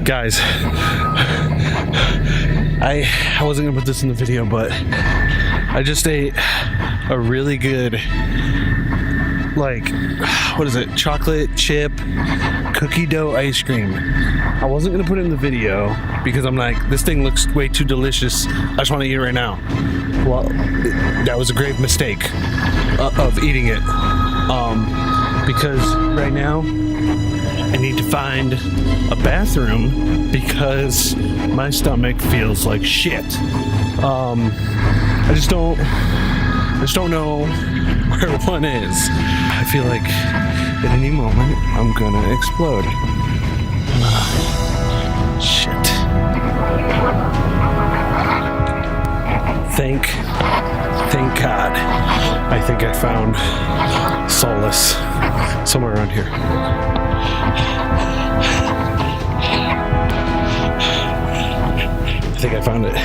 Guys, I wasn't gonna put this in the video, but I just ate a really good, like, what is it? Chocolate chip cookie dough ice cream. I wasn't gonna put it in the video because I'm like, this thing looks way too delicious. I just want to eat it right now. Well, that was a grave mistake of eating it. Because right now I need to find a bathroom because my stomach feels like shit. I just don't know where one is. I feel like at any moment I'm gonna explode. Shit. Thank God. I think I found solace somewhere around here. I think I found it.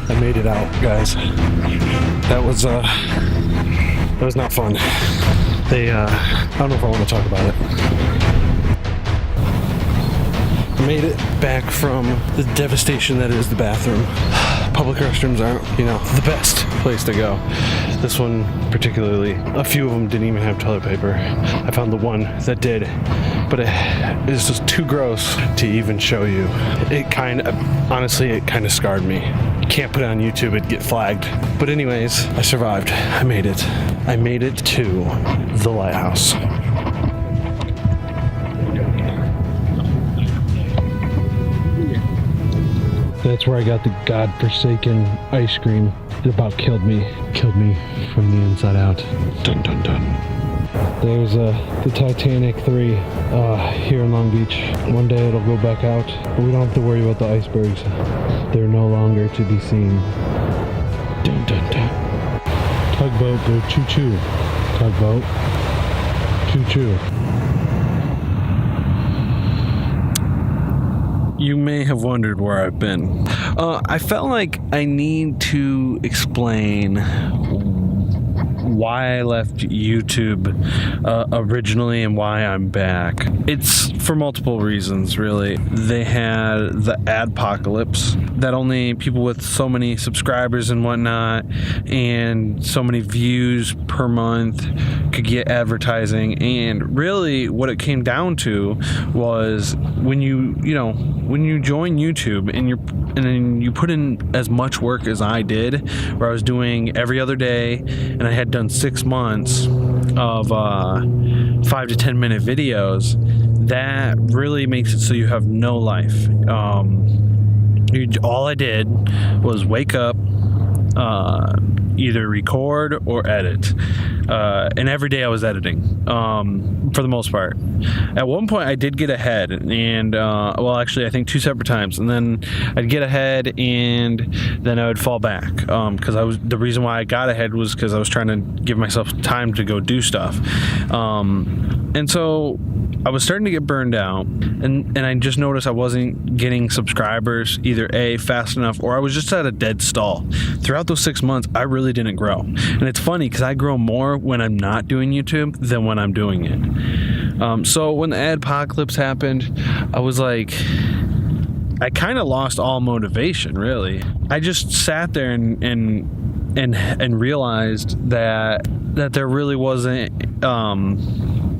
I made it out, guys. That was not fun. I don't know if I want to talk about it. I made it back from the devastation that is the bathroom. Public restrooms aren't, the best place to go. This one particularly, a few of them didn't even have toilet paper. I found the one that did, but it is just too gross to even show you. Honestly, it kind of scarred me. You can't put it on YouTube, it'd get flagged. But anyways, I survived. I made it. I made it to the lighthouse. That's where I got the godforsaken ice cream. It about killed me from the inside out. Dun dun dun. There's the Titanic 3 here in Long Beach. One day it'll go back out, but we don't have to worry about the icebergs. They're no longer to be seen. Dun dun dun. Tugboat, go choo choo. Tugboat, choo choo. You may have wondered where I've been. I felt like I need to explain why I left YouTube originally and why I'm back. It's for multiple reasons, really. They had the adpocalypse that only people with so many subscribers and whatnot and so many views per month could get advertising. And really what it came down to was when you join YouTube and then you put in as much work as I did, where I was doing every other day, and I had done 6 months of 5 to 10 minute videos, that really makes it so you have no life. All I did was wake up, either record or edit. And every day I was editing, for the most part. At one point I did get ahead, and actually I think 2 separate times, and then I'd get ahead and then I would fall back, because the reason why I got ahead was because I was trying to give myself time to go do stuff, and so I was starting to get burned out, and I just noticed I wasn't getting subscribers either fast enough, or I was just at a dead stall. Throughout those 6 months I really didn't grow, and it's funny because I grow more when I'm not doing YouTube than when I'm doing it. So when the adpocalypse happened, I was like, I kind of lost all motivation, really. I just sat there and realized that there really wasn't,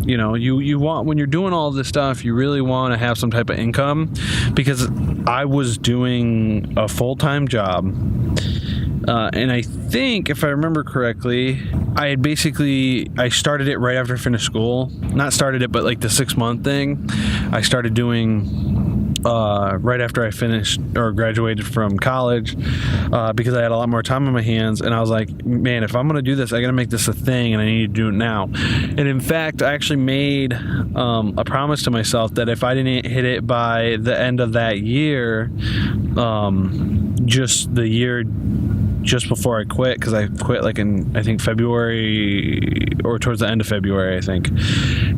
you want, when you're doing all this stuff, you really want to have some type of income, because I was doing a full-time job. And I think, if I remember correctly, I started it right after I finished school. Not started it, but like the 6-month thing, I started doing right after I finished or graduated from college, because I had a lot more time on my hands, and I was like, man, if I'm going to do this, I got to make this a thing, and I need to do it now. And in fact, I actually made a promise to myself that if I didn't hit it by the end of that year, just the year just before I quit, because I quit like in, I think, February or towards the end of February, I think.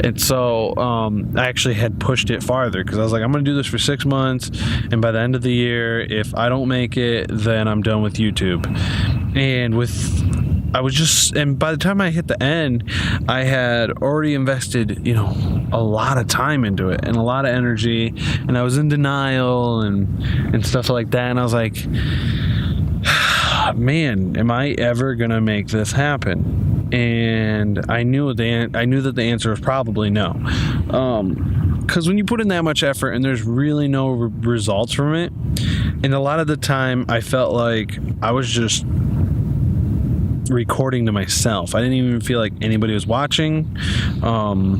And so I actually had pushed it farther, because I was like, I'm going to do this for 6 months, and by the end of the year, if I don't make it, then I'm done with YouTube. And and by the time I hit the end, I had already invested, a lot of time into it and a lot of energy, and I was in denial and stuff like that. And I was like, man, am I ever gonna make this happen? And I knew that the answer was probably no, because when you put in that much effort and there's really no results from it, and a lot of the time I felt like I was just recording to myself. I didn't even feel like anybody was watching. Why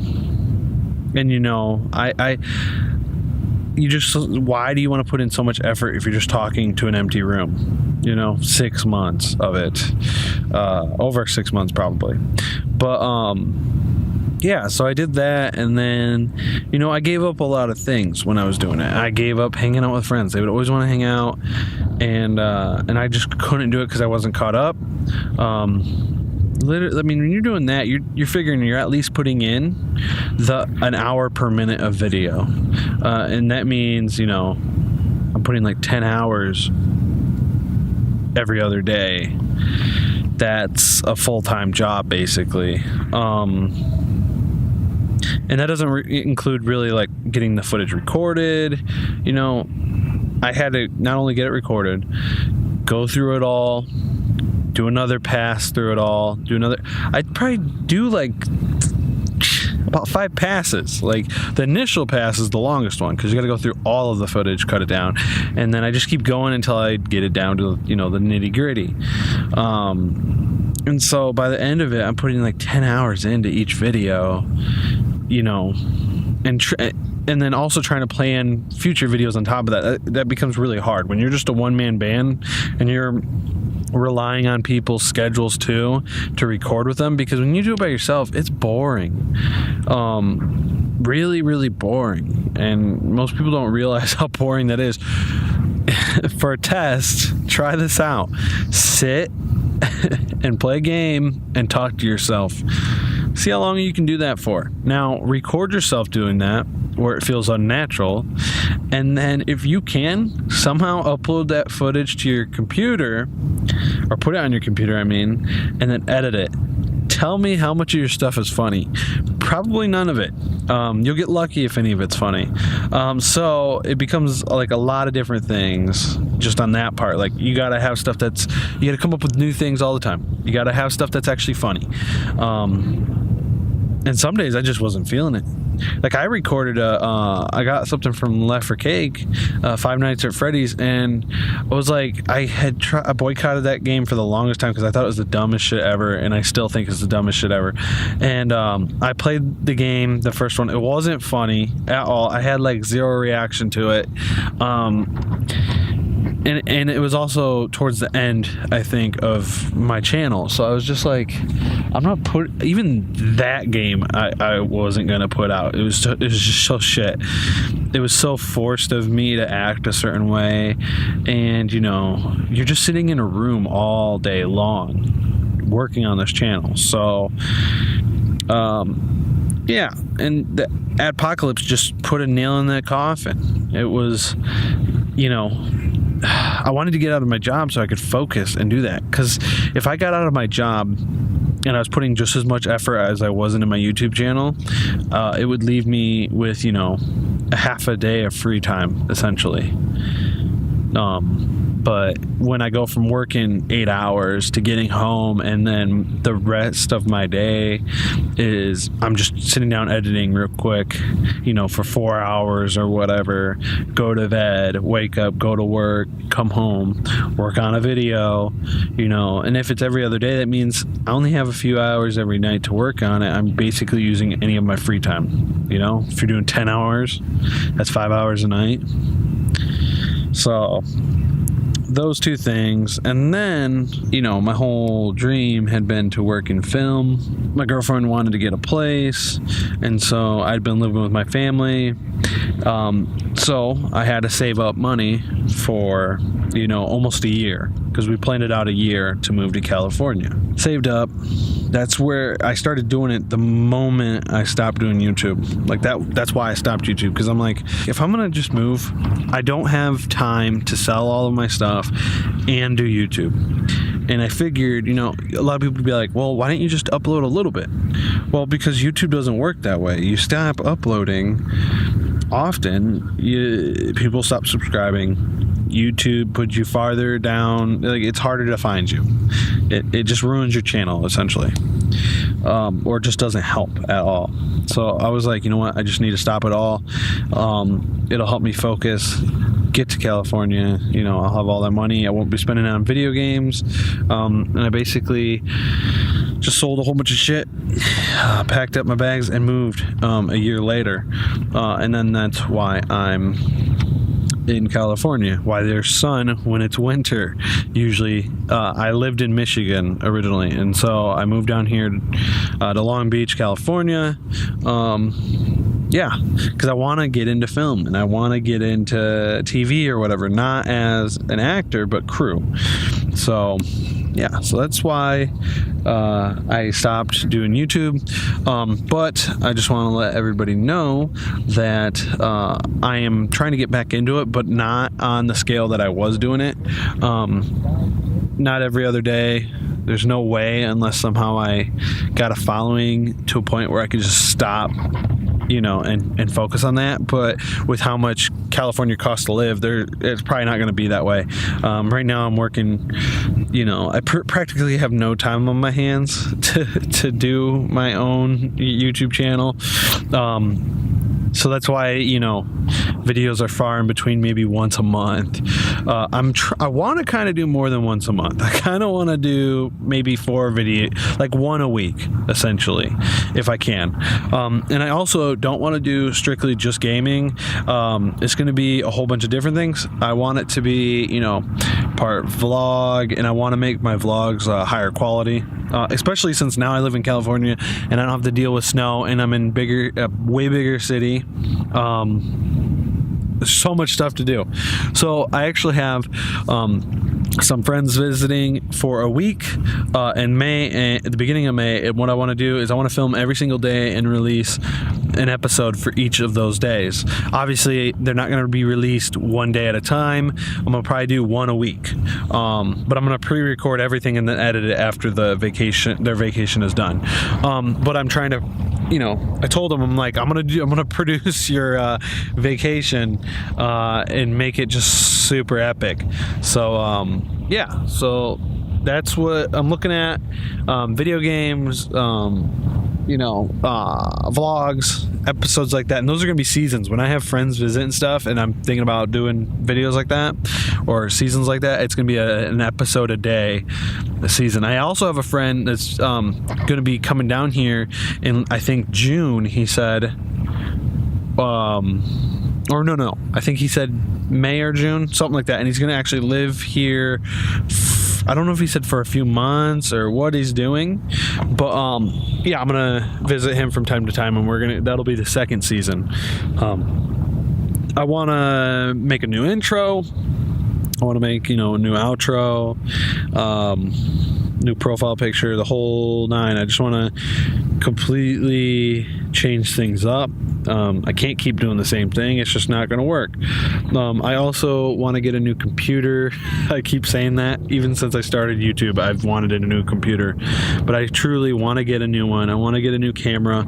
do you want to put in so much effort if you're just talking to an empty room? 6 months of it, over 6 months probably. But yeah, so I did that, and then I gave up a lot of things when I was doing it. I gave up hanging out with friends. They would always want to hang out, and I just couldn't do it because I wasn't caught up. Literally, I mean, when you're doing that, you're figuring you're at least putting in an hour per minute of video, and that means I'm putting like 10 hours every other day. That's a full-time job basically. And that doesn't include really like getting the footage recorded. I had to not only get it recorded, go through it all, do another pass through it all, I'd probably do like about 5 passes. Like the initial pass is the longest one, because you got to go through all of the footage, cut it down, and then I just keep going until I get it down to the nitty gritty. And so by the end of it, I'm putting like 10 hours into each video, and then also trying to plan future videos on top of that. That becomes really hard when you're just a one-man band and you're relying on people's schedules too to record with them, because when you do it by yourself, it's boring. Really, really boring. And most people don't realize how boring that is. For a test, try this out. Sit and play a game and talk to yourself. See how long you can do that for. Now, record yourself doing that where it feels unnatural, and then if you can, somehow upload that footage to your computer, or put it on your computer, and then edit it. Tell me how much of your stuff is funny. Probably none of it. You'll get lucky if any of it's funny. So it becomes like a lot of different things just on that part. Like you gotta have stuff you gotta come up with new things all the time. You gotta have stuff that's actually funny. And some days I just wasn't feeling it. Like I recorded I got something from Left for Cake, Five Nights at Freddy's, and I was like, I boycotted that game for the longest time because I thought it was the dumbest shit ever, and I still think it's the dumbest shit ever. And I played the game, the first one. It wasn't funny at all. I had like zero reaction to it. And it was also towards the end, I think, of my channel. So I was just like, even that game I wasn't going to put out. It was just so shit. It was so forced of me to act a certain way. And, you're just sitting in a room all day long working on this channel. So, yeah. And the Adpocalypse just put a nail in that coffin. It was, I wanted to get out of my job so I could focus and do that. Because if I got out of my job and I was putting just as much effort as I was into my YouTube channel, it would leave me with, a half a day of free time, essentially. But when I go from working 8 hours to getting home, and then the rest of my day is I'm just sitting down editing real quick, for 4 hours or whatever, go to bed, wake up, go to work, come home, work on a video, and if it's every other day, that means I only have a few hours every night to work on it. I'm basically using any of my free time. If you're doing 10 hours, that's 5 hours a night. So those two things. And then, you know, my whole dream had been to work in film. My girlfriend wanted to get a place, and so I'd been living with my family. So I had to save up money for, you know, almost a year, because we planned it out a year to move to California. Saved up. That's where I started doing it the moment I stopped doing YouTube. Like that's why I stopped YouTube, because I'm like, if I'm gonna just move, I don't have time to sell all of my stuff and do YouTube. And I figured, you know, a lot of people would be like, well, why don't you just upload a little bit? Well, because YouTube doesn't work that way. You stop uploading often, people stop subscribing. YouTube puts you farther down. Like, it's harder to find you. It just ruins your channel, essentially. Or just doesn't help at all. So I was like, you know what? I just need to stop it all. It'll help me focus. Get to California, you know, I'll have all that money. I won't be spending it on video games. And I basically just sold a whole bunch of shit, packed up my bags, and moved a year later. And then that's why I'm in California, why there's sun when it's winter. Usually, I lived in Michigan originally, and so I moved down here to Long Beach, California. Yeah, because I want to get into film, and I want to get into TV or whatever, not as an actor, but crew. So yeah, so that's why I stopped doing YouTube. But I just want to let everybody know that I am trying to get back into it, but not on the scale that I was doing it. Not every other day. There's no way, unless somehow I got a following to a point where I could just stop, you know, and focus on that. But with how much California costs to live, it's probably not going to be that way. Right now I'm working, you know, I practically have no time on my hands to do my own YouTube channel. So that's why, you know, videos are far in between, maybe once a month. I want to kind of do more than once a month. I kind of want to do maybe 4 videos, like 1 a week, essentially, if I can. And I also don't want to do strictly just gaming. It's going to be a whole bunch of different things. I want it to be, you know, part vlog, and I want to make my vlogs higher quality. Especially since now I live in California and I don't have to deal with snow, and I'm in way bigger city. There's so much stuff to do. So I actually have some friends visiting for a week in May, at the beginning of May. And what I want to do is I want to film every single day and release an episode for each of those days. Obviously, they're not going to be released one day at a time. I'm going to probably do 1 a week. But I'm going to pre-record everything and then edit it after their vacation is done. But I'm trying to, you know, I told them, I'm like, I'm gonna produce your vacation and make it just super epic. So yeah, so that's what I'm looking at. Video games, you know, vlogs, episodes like that, and those are gonna be seasons. When I have friends visit and stuff, and I'm thinking about doing videos like that or seasons like that, it's gonna be an episode a day, a season. I also have a friend that's gonna be coming down here in, I think, June. He said, or no, I think he said May or June, something like that, and he's gonna actually live here. I don't know if he said for a few months or what he's doing, but yeah, I'm gonna visit him from time to time, and that'll be the second season. I want to make a new intro. I want to make, you know, a new outro, new profile picture, the whole 9. I just want to completely change things up. I can't keep doing the same thing. It's just not going to work. I also want to get a new computer. I keep saying that. Even since I started YouTube, I've wanted a new computer. But I truly want to get a new one. I want to get a new camera,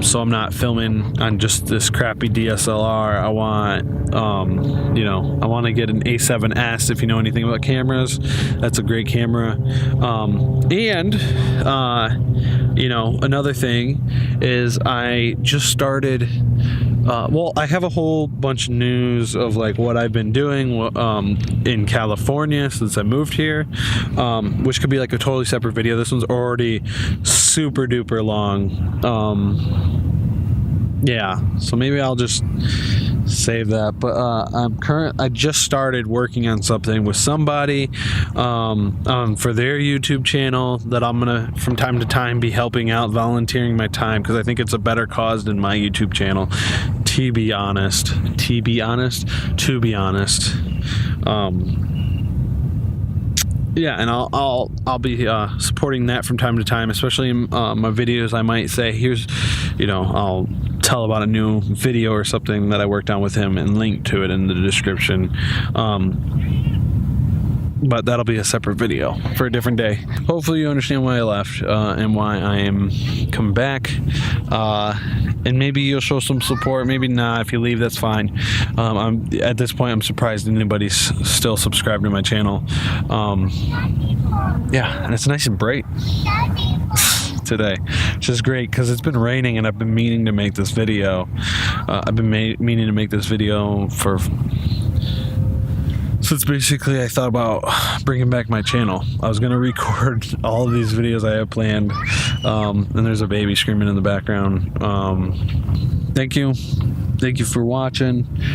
so I'm not filming on just this crappy DSLR. I want, you know, I want to get an A7S, if you know anything about cameras. That's a great camera. And you know, another thing is I just started, well, I have a whole bunch of news of like what I've been doing in California since I moved here, which could be like a totally separate video. This one's already super duper long. Yeah, so maybe I'll just save that. But I just started working on something with somebody for their YouTube channel that I'm gonna from time to time be helping out, volunteering my time, because I think it's a better cause than my YouTube channel, to be honest. Yeah, and I'll be supporting that from time to time, especially in my videos. I might say, here's, I'll tell about a new video or something that I worked on with him and link to it in the description. But that'll be a separate video for a different day. Hopefully you understand why I left and why I am coming back. And maybe you'll show some support, maybe not. If you leave, that's fine. At this point, I'm surprised anybody's still subscribed to my channel. Yeah, and it's nice and bright today, which is great because it's been raining and I've been meaning to make this video. I've been meaning to make this video since basically I thought about bringing back my channel. I was going to record all of these videos I have planned, and there's a baby screaming in the background. Thank you for watching.